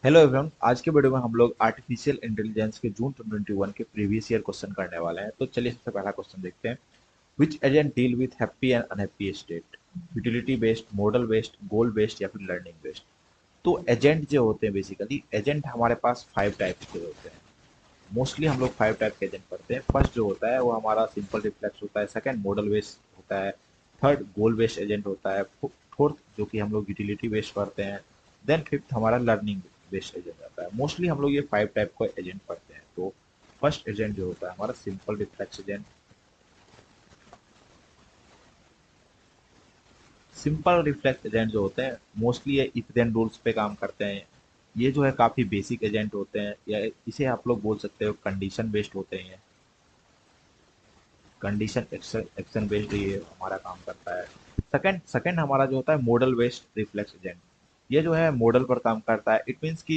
Hello everyone. आज के video में हम लोग आर्टिफिशियल इंटेलिजेंस के जून 2021 के प्रीवियस ईयर क्वेश्चन करने वाले हैं। तो चलिए सबसे पहला क्वेश्चन देखते हैं। Which agent deal with happy and unhappy state? Utility based, model based, goal based या फिर लर्निंग बेस्ड? तो एजेंट जो होते हैं, बेसिकली एजेंट हमारे पास 5 टाइप के होते हैं। मोस्टली हम लोग 5 टाइप के एजेंट पढ़ते हैं। फर्स्ट जो होता है वो हमारा सिंपल रिफ्लेक्स होता है। सेकंड मॉडल बेस्ड होता है। थर्ड गोल बेस्ड एजेंट होता है। फोर्थ जो कि हम लोग यूटिलिटी बेस्ड पढ़ते हैं। देन फिफ्थ हमारा लर्निंग बेस्ड एजेंट आता है। मोस्टली हम लोग ये 5 टाइप का एजेंट पढ़ते हैं। तो फर्स्ट एजेंट जो होता है हमारा simple reflex agent. Simple reflex agent जो होते हैं मोस्टली ये इफ देन रूल्स पे काम करते हैं। ये जो है काफ़ी बेसिक एजेंट होते हैं, या इसे आप लोग बोल सकते हो कंडीशन बेस्ड होते हैं। कंडीशन एक्शन बेस्ड ये हमारा काम करता है। सेकंड सेकंड हमारा जो होता है मॉडल बेस्ड रिफ्लेक्स एजेंट। ये जो है मॉडल पर काम करता है। इट मीन्स कि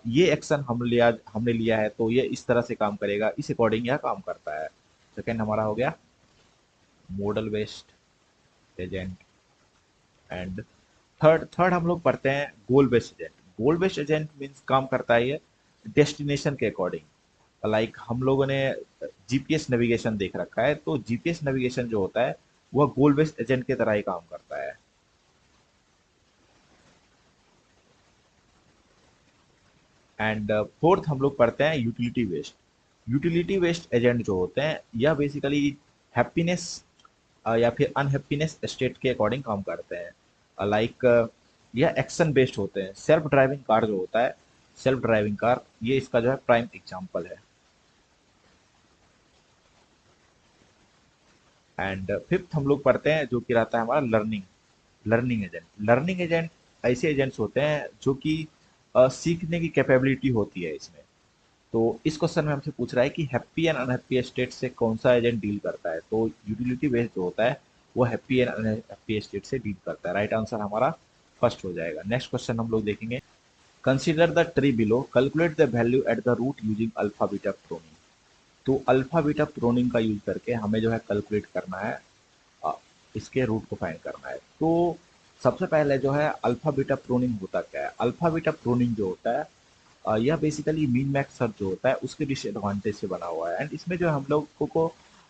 ये एक्शन हमने लिया है तो ये इस तरह से काम करेगा, इस अकॉर्डिंग यह काम करता है। सेकंड हमारा हो गया model based agent. And third third हम लोग पढ़ते हैं गोल बेस्ड एजेंट। गोल बेस्ड एजेंट मीन्स काम करता है ये डेस्टिनेशन के अकॉर्डिंग। लाइक हम लोगों ने जीपीएस नेविगेशन देख रखा है, तो जीपीएस नेविगेशन जो होता है वह गोल बेस्ड एजेंट की तरह ही काम करता है। एंड फोर्थ हम लोग पढ़ते हैं utility based. Utility based agent जो होते हैं यह बेसिकली हैप्पीनेस या फिर अनहैप्पीनेस स्टेट के अकॉर्डिंग काम करते हैं। लाइक यह एक्शन बेस्ड होते हैं। सेल्फ ड्राइविंग कार जो होता है, सेल्फ ड्राइविंग कार ये इसका जो है प्राइम एग्जांपल है। एंड फिफ्थ हम लोग पढ़ते हैं जो कि रहता है हमारा learning learning agent. Learning agent ऐसे एजेंट्स होते हैं जो कि सीखने की कैपेबिलिटी होती है इसमें। तो इस क्वेश्चन में हमसे पूछ रहा है कि हैप्पी एंड अनहैप्पी स्टेट से कौन सा एजेंट डील करता है। तो यूटिलिटी बेस्ड जो होता है वो हैप्पी एंड अनहैप्पी स्टेट से डील करता है। राइट आंसर हमारा फर्स्ट हो जाएगा। नेक्स्ट क्वेश्चन हम लोग देखेंगे। Consider the tree below, calculate the value at the root using alpha beta pruning. तो अल्फा बीटा प्रोनिंग का यूज करके हमें जो है कैलकुलेट करना है, अ, इसके रूट को फाइंड करना है। तो सबसे पहले जो है अल्फा बीटा प्रोनिंग होता क्या है। अल्फा बीटा प्रोनिंग जो होता है यह बेसिकली मिन मैक्स सर्च जो होता है उसके डिसएडवांटेज से बना हुआ है। एंड इसमें जो है हम लोग को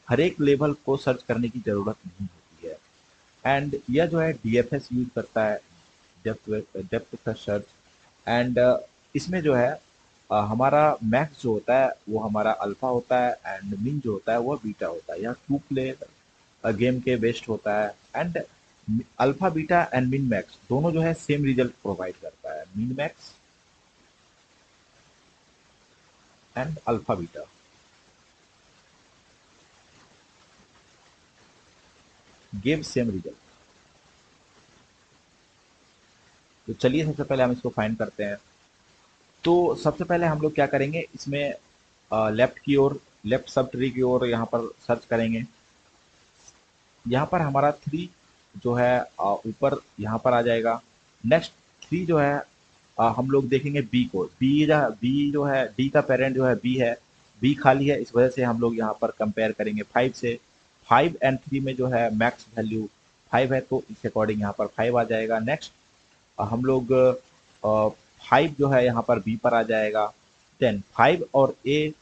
हर एक लेवल को सर्च करने की जरूरत नहीं होती है। एंड यह जो है डीएफएस यूज करता है, depth depth first search. And इसमें जो है हमारा मैक्स जो होता है वो हमारा अल्फा होता है, एंड मिन जो होता है वो बीटा होता है। यह टू प्लेयर गेम के बेस्ट होता है। And alpha beta and min max दोनों जो है सेम रिजल्ट प्रोवाइड करता है। Min max and alpha beta give same result. तो चलिए सबसे पहले हम इसको फाइंड करते हैं। तो सबसे पहले हम लोग क्या करेंगे, इसमें लेफ्ट की ओर, लेफ्ट सब ट्री की ओर यहाँ पर सर्च करेंगे। यहाँ पर हमारा थ्री जो है ऊपर यहाँ पर आ जाएगा। नेक्स्ट थ्री जो है हम लोग देखेंगे बी को। बी जो है डी का पेरेंट जो है बी है। बी खाली है, इस वजह से हम लोग यहाँ पर कंपेयर करेंगे फाइव से। फाइव एंड थ्री में जो है मैक्स वैल्यू फाइव है, तो इस अकॉर्डिंग यहाँ पर फाइव आ जाएगा। नेक्स्ट हम लोग फाइव जो है यहाँ पर बी पर आ जाएगा। देन फाइव और ए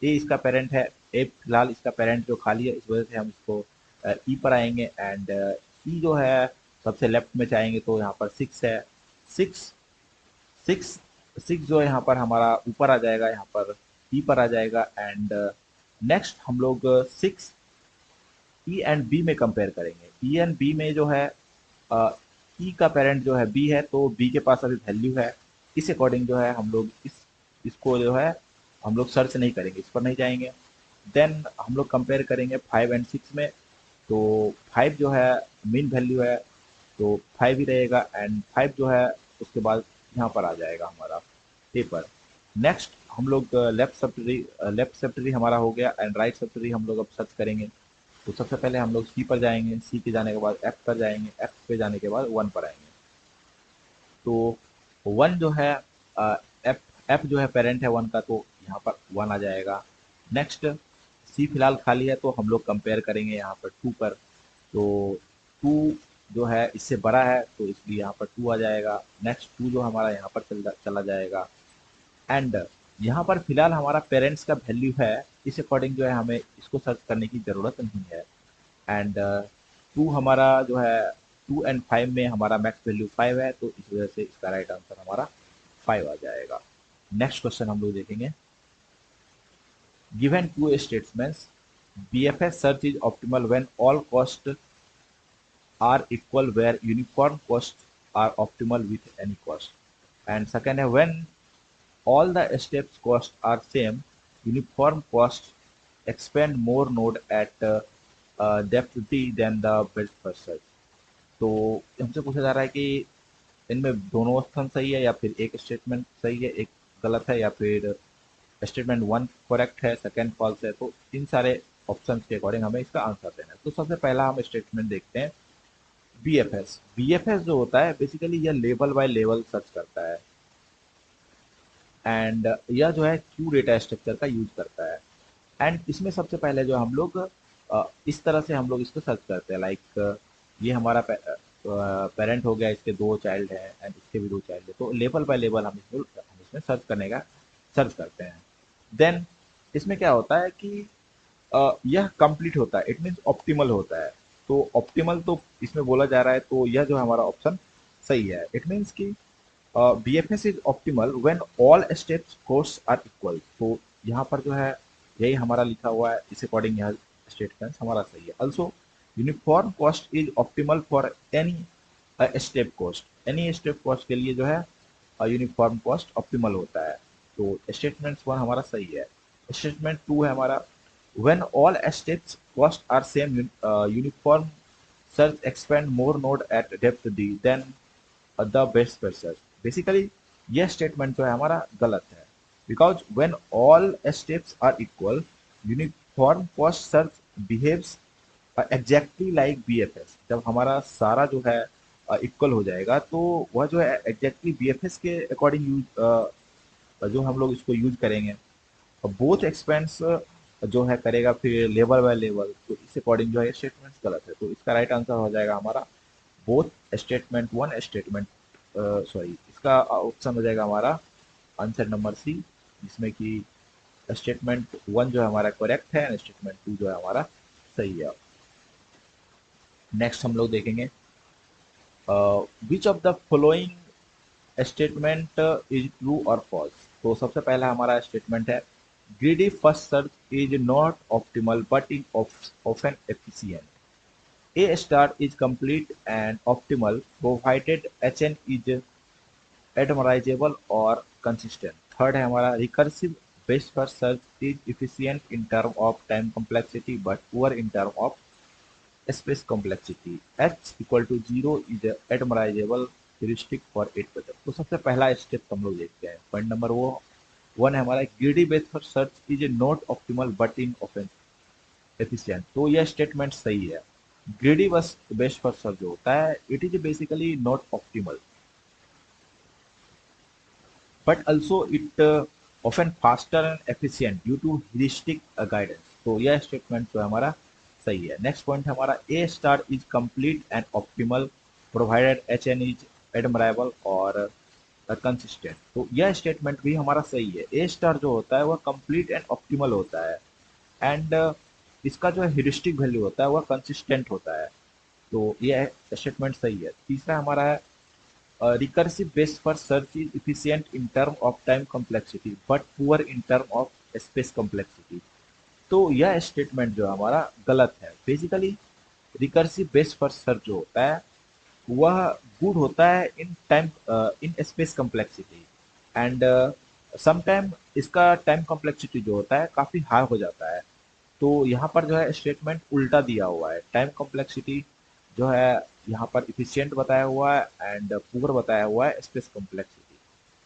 इसका पेरेंट है। ए फिलहाल इसका पेरेंट जो खाली है, इस वजह से हम इसको ई पर आएंगे। एंड ई जो है सबसे लेफ्ट में जाएंगे तो यहाँ पर सिक्स है। सिक्स सिक्स सिक्स जो है यहाँ पर हमारा ऊपर आ जाएगा, यहाँ पर ई पर आ जाएगा। एंड नेक्स्ट हम लोग सिक्स ई एंड बी में कंपेयर करेंगे। ई एंड बी में जो है ई का पेरेंट जो है बी है, तो बी के पास अभी वैल्यू है। इस अकॉर्डिंग जो है हम लोग इसको जो है हम लोग सर्च नहीं करेंगे, इस पर नहीं जाएंगे। देन हम लोग कंपेयर करेंगे फाइव एंड सिक्स में। तो फाइव जो है मेन वैल्यू है, तो फाइव ही रहेगा। एंड फाइव जो है उसके बाद यहाँ पर आ जाएगा हमारा ए पर। नेक्स्ट हम लोग लेफ्ट सब ट्री हमारा हो गया। एंड राइट सब ट्री हम लोग अब सर्च करेंगे। तो सबसे पहले हम लोग सी पर जाएंगे, सी के जाने के बाद एफ पर जाएंगे, एफ पे जाने के बाद वन पर आएंगे। तो वन जो है एफ एफ जो है पेरेंट है वन का, तो यहाँ पर वन आ जाएगा। नेक्स्ट सी फिलहाल खाली है, तो हम लोग कंपेयर करेंगे यहाँ पर टू पर। तो टू जो है इससे बड़ा है तो इसलिए यहाँ पर टू आ जाएगा। नेक्स्ट टू जो हमारा यहाँ पर चला जाएगा। एंड यहाँ पर फिलहाल हमारा पेरेंट्स का वैल्यू है, इस अकॉर्डिंग जो है हमें इसको सर्च करने की ज़रूरत नहीं है। एंड टू हमारा जो है 2 और 5 में हमारा मैक्स वैल्यू 5 है, तो इस वजह से इसका राइट आंसर हमारा 5 आ जाएगा। नेक्स्ट क्वेश्चन हम लोग देखेंगे। Given two statements, BFS search is optimal when all costs are equal, where uniform costs are optimal with any cost. And second है when all the steps costs are same, uniform costs expand more node at depth D than the best first search. तो हमसे पूछा जा रहा है कि इनमें दोनों ऑप्शन सही है या फिर एक स्टेटमेंट सही है एक गलत है, या फिर स्टेटमेंट वन करेक्ट है सेकंड फॉल्स है। तो इन सारे ऑप्शन के अकॉर्डिंग हमें इसका आंसर देना है। तो सबसे पहला हम स्टेटमेंट देखते हैं BFS जो होता है बेसिकली यह लेवल बाय लेवल सर्च करता है। एंड यह जो है क्यू डेटा स्ट्रक्चर का यूज करता है। एंड इसमें सबसे पहले जो हम लोग इस तरह से हम लोग इसको सर्च करते हैं, लाइक ये हमारा पेरेंट हो गया, इसके 2 चाइल्ड हैं एंड इसके भी 2 चाइल्ड है, तो लेवल बाय लेवल हम इसमें सर्च करते हैं। देन इसमें क्या होता है कि यह कंप्लीट होता है, इट मीन्स ऑप्टिमल होता है। तो ऑप्टिमल तो इसमें बोला जा रहा है, तो यह जो हमारा ऑप्शन सही है। इट मीन्स कि BFS is optimal when all steps costs are equal. तो यहाँ पर जो है यही हमारा लिखा हुआ है, इस अकॉर्डिंग यह स्टेटमेंट हमारा सही है। Also uniform cost is optimal for any step cost. Any step cost के लिए जो है यूनिफॉर्म कॉस्ट ऑप्टिमल होता है। तो स्टेटमेंट वन हमारा सही है। स्टेटमेंट टू है हमारा when all steps cost are same, uniform search expand more node at depth D than the best first search। Basically यह स्टेटमेंट जो है हमारा गलत है, because when all steps are equal, uniform cost search behaves exactly like BFS। जब हमारा सारा जो है इक्वल हो जाएगा तो वह जो है एग्जैक्टली BFS के अकॉर्डिंग यूज जो हम लोग इसको यूज करेंगे। बोथ एक्सपेंस जो है करेगा फिर लेवल बाय लेवल, तो इस अकॉर्डिंग जो है स्टेटमेंट गलत है। तो इसका राइट आंसर हो जाएगा हमारा both statement one statement sorry, इसका ऑप्शन हो जाएगा हमारा आंसर नंबर सी, जिसमें कि स्टेटमेंट वन जो है हमारा करेक्ट है, स्टेटमेंट टू जो है हमारा सही है। नेक्स्ट हम लोग देखेंगे which of the following statement is true और फॉल्स। तो सबसे पहला हमारा स्टेटमेंट है greedy first search is not optimal but is often efficient. A star is complete and optimal provided HN is admirable or consistent. Third है हमारा recursive best first search is efficient in term of time complexity but poor in term of space complexity. H equal to 0 is admirable heuristic for 8 budget. तो सबसे पहला step हम लोग देखते हैं। Point number वो वन है हमारा greedy based for search is a not optimal but in offence efficient. तो यह स्टेटमेंट सही है। ग्रीडी बस बेस्ट फॉर सर्च जो होता है it is basically not optimal but also it often faster and efficient due to heuristic guidance. तो यह स्टेटमेंट जो है हमारा सही है। नेक्स्ट पॉइंट है हमारा A star is complete and optimal provided H N is admissible और कंसिस्टेंट। तो यह स्टेटमेंट भी हमारा सही है। ए स्टार जो होता है वह कंप्लीट एंड ऑप्टिमल होता है एंड इसका जो ह्यूरिस्टिक वैल्यू होता है वह कंसिस्टेंट होता है। तो यह स्टेटमेंट सही है। तीसरा हमारा है recursive based for search is efficient in term of time complexity but poor in term of space complexity. तो यह स्टेटमेंट जो हमारा गलत है। Basically recursive based for search जो होता है वह गुड होता है in time in space complexity and sometime इसका टाइम कॉम्प्लेक्सिटी जो होता है काफ़ी हाई हो जाता है। तो यहाँ पर जो है स्टेटमेंट उल्टा दिया हुआ है। टाइम कॉम्प्लेक्सिटी जो है यहाँ पर इफिशियंट बताया हुआ है एंड पुअर बताया हुआ है स्पेस कॉम्प्लेक्सिटी।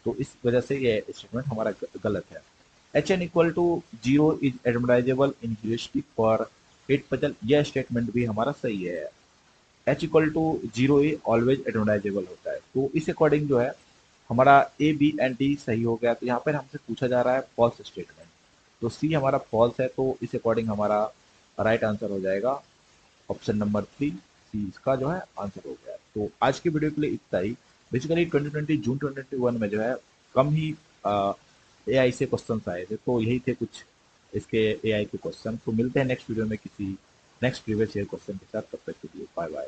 तो इस वजह से ये स्टेटमेंट हमारा गलत है। H N equal to 0 is admissible in heuristic for 8 puzzle, यह स्टेटमेंट भी हमारा सही है। एच इक्वल टू 0 ही ऑलवेज एडमराइजेबल होता है। तो इस अकॉर्डिंग जो है हमारा ए बी एंड डी सही हो गया। तो यहाँ पर हमसे पूछा जा रहा है फॉल्स स्टेटमेंट, तो सी हमारा फॉल्स है। तो इस अकॉर्डिंग हमारा राइट आंसर हो जाएगा ऑप्शन नंबर 3 सी इसका जो है आंसर हो गया। तो आज की वीडियो के लिए इतना ही। बेसिकली 2020 जून 2021 में जो है कम ही एआई से क्वेश्चंस आए थे, तो यही थे कुछ इसके एआई के क्वेश्चन। तो मिलते हैं नेक्स्ट वीडियो में किसी नेक्स्ट प्रीवियस ईयर क्वेश्चन के साथ। तब तक के लिए बाय बाय।